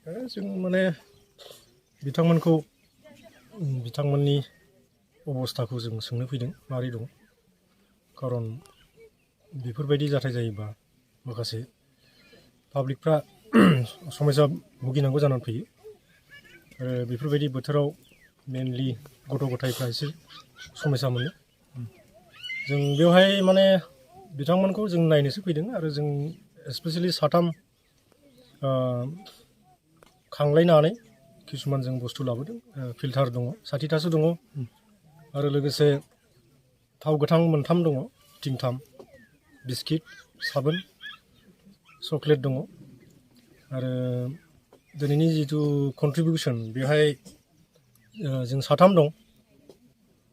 जों माने बिथांमोनखौ बिथांमोननि अबस्थाखौ जों सोंनो फैदों मारै दं खारन बेफोरबायदि जाथाय जायोबा माखासे पाब्लिकफ्रा समस्या भुगिनांगौ जानानै फैयो आरो बेफोरबायदि बोथोराव मेनलि गथ' गथायफ्रा एसे समस्या मोनो जों बेवहाय माने बिथांमोनखौ जों नायनोसो फैदों आरो जों स्पेसियेलि साथाम खांलायनानै किसुमान जों बुस्थु लाबोदों फिल्टार दङ 60थासो दङ आरो लोगोसे थाव गोथां 3 दङ टिंथाम बिस्किट साबोन चकलेट दङ आरो दिनैनि जितु कन्ट्रिबिउसन बेवहाय जों साथाम दं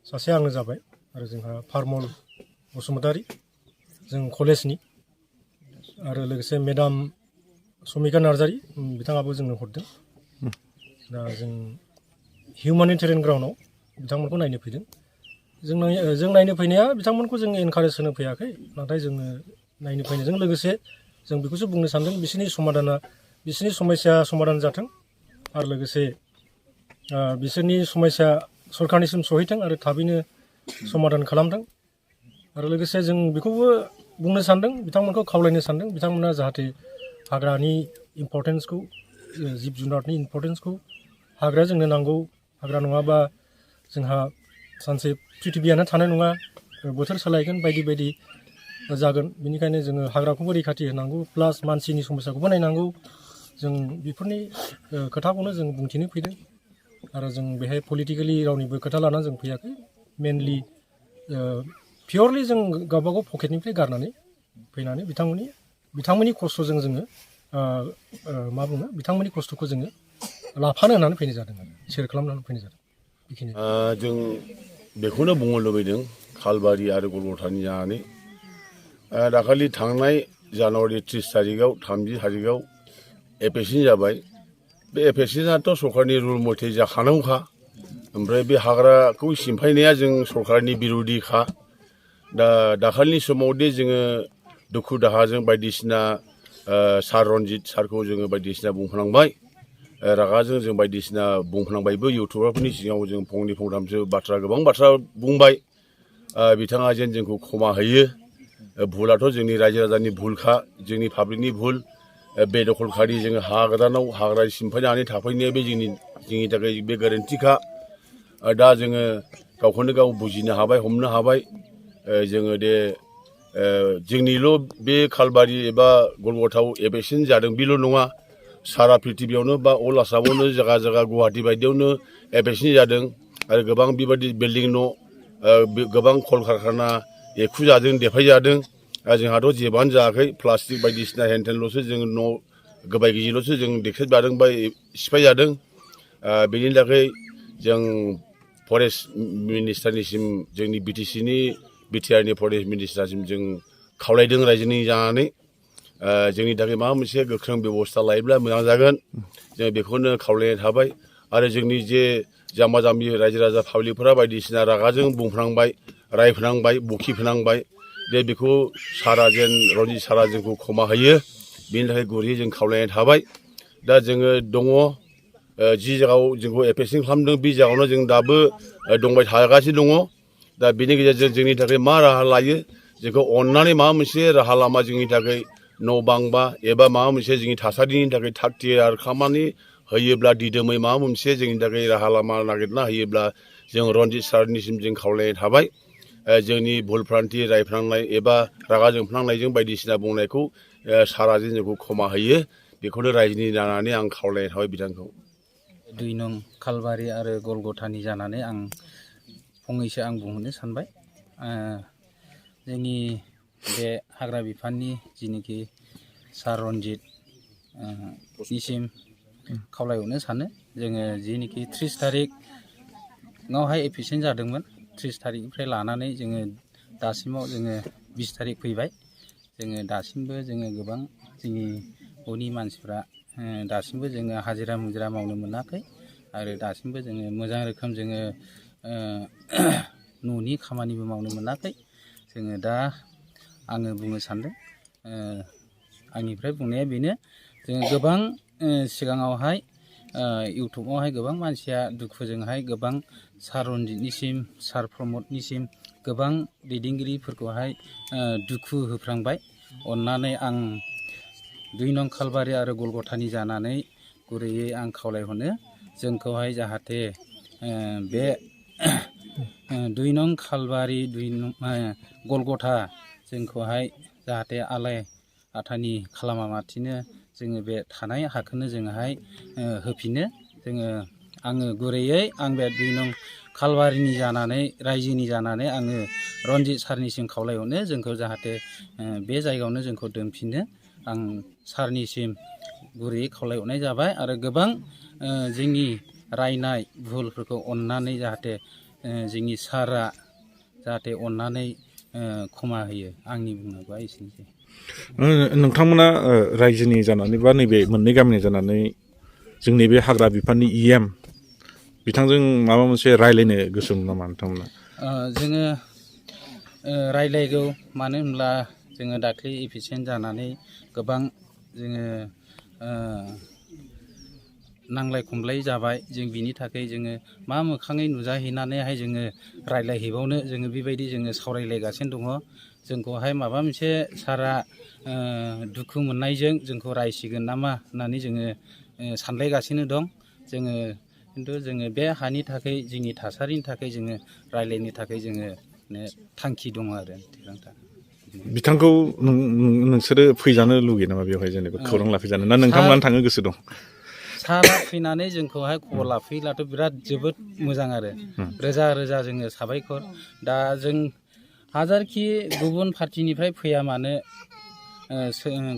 सासे आंनो जाबाय आरो जोंहा फारमल बसुमतारी जों कलेजनि आरो लोगोसे मेडाम समिका नार्जारी बिथाङाबो जोंनो हरदों दा जों हिउमानिटेरियान ग्राउन्डआव बिथांमोनखौ नायनो फैदों जों नायनो फैनाया बिथांमोनखौ जों एनकारेज होनो फैयाखै नाथाय जोङो नायनो फैनायजों लोगोसे जों बेखौसो बुंनो सानदों बिसोरनि समस्या समाधान जाथों आरो लोगोसे बिसोरनि समस्या सरकारनिसिम सहैथों आरो थाबैनो समाधान खालामथों आरो लोगोसे जों बेखौबो बुंनो सानदों बिथांमोनखौ खावलायनो सानदों बिथांमोना जाहाथे हाग्रानि इम्परटेन्सखौ जिब जुनारनि इम्परटेन्सखौ हाग्राया जोंनो नांगौ हाग्रा नङाबा जोंहा सानसे प्रिथिबियानो थानाय नङा बोथोर सोलायगोन बायदि बायदि जागोन बेनिखायनो जोङो हाग्राखौबो रैखाथि होनांगौ प्लास मानसिनि समस्याखौबो नायनांगौ जों बेफोरनि खोथाखौनो जों बुंथिनो फैदों आरो जों बेहाय पलिटिकेलि रावनिबो खोथा लानानै जों फैयाखै मेनलि पियरलि जों गावबागाव पकेटनिफ्राय गारनानै फैनानै बिथांमोननि खस्थ'जों जोङो मा बुङो बिथांमोननि खस्थ'खौ जोङो लाफानो होननानै फैनाय जादों आरो शेयार खालामनानै फैनाय जादों बेखिनि जों बेखौनो बुंनो लुबैदों खालबारि आरो गलगथानि जानानै दाखालि थांनाय जानुवारि 30 थारिखआव 30 थारिखआव एपेक्सिन जाबाय बे एपेक्सिनाथ' सरकारनि रुल मथे जाखानांगौखा ओमफ्राय बे हाग्राखौ सिमफायनाया जों सरकारनि बिर'धिखा दा दाखालिनि समावदि जोङो दुखु दाहाजों बायदिसिना सार रन्जित सारखौ जोङो बायदिसिना बुंफ्लांबाय रागाजों जों बायदिसिना बुंफ्लांबायबो इउटुबारफोरनि सिगाङाव जों फंनै फंथामसो गोबां बाथ्रा बुंबाय बिथाङा जेन जोंखौ क्षमा होयो भुलाथ' जोंनि रायजो राजानि भुलखा जोंनि पाब्लिकनि भुल बेदखलखारि जोङो गोदानाव हाग्रा सिमफायनानै थाफैनाया बे जोंनि थाखाय बे गोरोन्थिखा दा जोङो गावखौनो गाव बुजिनो हाबाय हमनो हाबाय जोङो दे जोंनिल' बे खालबारि एबा गलगथाव एपेक्सिन जादों बेल' नङा सारा प्रिथिबियावनो बा अल आसामावनो जायगा जायगा गुवाहाटि बायदियावनो एपेक्सिन जादों आरो गोबां बेबायदि बिल्डिं न' गोबां कलकारखाना एकु जादों देफाय जादों जोंहाथ' जेबोआनो जायाखै प्लास्टिक बायदिसिना हेनथेनल'सो जों न' गोबाय गिजिल'सो जों देख्रेब जादों बा सिफाय जादों बेनि थाखाय जों फरेस्ट मिनिस्टारनिसिम जोंनि बिटिआरनि फरेस्ट मिनिस्टारसिम जों खावलायदों रायजोनि जानानै जोंनि थाखाय माबा मोनसे गोख्रों बेब'स्था लायोब्ला मोजां जागोन जों बेखौनो खावलायनाय थाबाय आरो जोंनि जे जाम्बा जाम्बि रायजो राजा पाब्लिकफोरा बायदिसिना रागाजों बुंफ्लांबाय रायफ्लांबाय बखिफ्लांबाय जे बेखौ सारा जेन रन्जित सारा जोंखौ क्षमा होयो बेनि थाखाय गुरैयै जों खावलायनाय थाबाय दा जोङो दङ जि जायगायाव जोंखौ एपेक्सिन खालामदों बे जायगायावनो जों दाबो दंबाय थागासिनो दङ दा बेनि गेजेरजों जोंनि थाखाय मा राहा लायो जोंखौ अननानै माबा मोनसे राहा लामा जोंनि थाखाय न' बांबा एबा माबा मोनसे जोंनि थासारिनि थाखाय थाग थियार खालामनानै होयोब्ला दिदोमै माबा मोनसे जोंनि थाखाय राहा लामा नागिरना होयोब्ला जों रन्जित सारनिसिम जों खावलायनाय थाबाय जोंनि भुलफ्रान्थि रायफ्लांनाय एबा रागा जोंफ्लांनायजों बायदिसिना बुंनायखौ साराजों जोंखौ क्षमा होयो बेखौनो रायजोनि जानानै आं खावलायनाय थाबाय बिथांखौ 2 नं खालबारि आरो गलगथानि जानानै आं फंनैसो आं बुंहरनो सानबाय जोंनि बे हाग्रा बिफाननि जिनोखि सार रन्जित निसिम खावलायहरनो सानो जोङो जिनोखि 30 थारिखआवहाय एपेक्सिन जादोंमोन 30 थारिखनिफ्राय लानानै जोङो दासिमाव जोङो 20 थारिख फैबाय जोङो दासिमबो जोङो गोबां जोंनि न'नि मानसिफ्रा दासिमबो जोङो हाजिरा मुजिरा मावनो मोनाखै आरो दासिमबो जोङो मोजां रोखोम जोङो न'नि खामानिबो मावनो मोनाखै जोङो दा आङो बुंनो सानदों आंनिफ्राय बुंनाया बेनो जोङो गोबां सिगाङावहाय इउटुबावहाय गोबां मानसिया दुखुजोंहाय गोबां सार रन्जितनिसिम सार प्रमदनिसिम गोबां दैदेनगिरिफोरखौहाय दुखु होफ्रांबाय। अननानै आं 2 नं खालबारि आरो गलगथानि जानानै गुरैयै आं खावलायहरनो जोंखौहाय जाहाथे बे 2 नं खालबारि 2 नं गलगथा जोंखौहाय जाहाथे आलाय आथानि खालामालासिनो जोङो बे थानाय हाखौनो जोङोहाय होफिनो। आङो गुरैयै आं बे 2 नं खालबारिनि जानानै रायजोनि जानानै आङो रन्जित सारनिसिम खावलायहरनो जोंखौ जाहाथे बे जायगायावनो जोंखौ दोनफिनो आं सारनिसिम गुरैयै खावलायहरनाय जाबाय। आरो गोबां जोंनि रायनाय भुलफोरखौ अननानै जाहाथे जोंनि सारा जाहाथे अननानै क्षमा होयो। आंनि बुंनांगौआ एसेनोसै। नोंथांमोना रायजोनि जानानै बा नैबे मोननै गामिनि जानानै जोंनि बे हाग्रा बिफाननि EM बिथांजों माबा मोनसे रायलायनो गोसो नामा नोंथांमोना? जोङो रायलायगौ, मानो होनब्ला जोङो दाख्लै एफिसियेन्ट जानानै गोबां जोङो नांलाय खमलाय जाबाय। जों बिनि थाखाय जोङो मा मोखाङै नुजाहैनानैहाय जोङो रायलायहैबावनो जोङो बेबायदि जोङो सावरायलायगासिनो दङ। जोंखौहाय माबा मोनसे सारा दुखु मोननायजों जोंखौ रायसिगोन नामा होननानै जोङो सानलायगासिनो दं। खिन्थु जोङो बे हानि थाखाय जोंनि थासारिनि थाखाय जोङो रायलायनो थाखाय जोङो थांखि दङ आरो थिरांथा। बिथांखौ नोंसोरो फैजानो लुगैयो नामा बेवहाय, जेनेबा खौरां लाफैजानो, ना नोंथांमोना थांनो गोसो दं? सारा फैनानै जोंखौहाय खबर लाफैब्लाथ' बिराद जोबोद मोजां आरो रोजा रोजा जोङो साबायखर। दा जों हाजारखि गुबुन पार्टिनिफ्राय फैया मानो,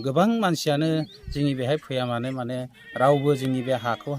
गोबां मानसियानो जोंनि बेहाय फैया मानो, माने रावबो जोंनि बे हाखौ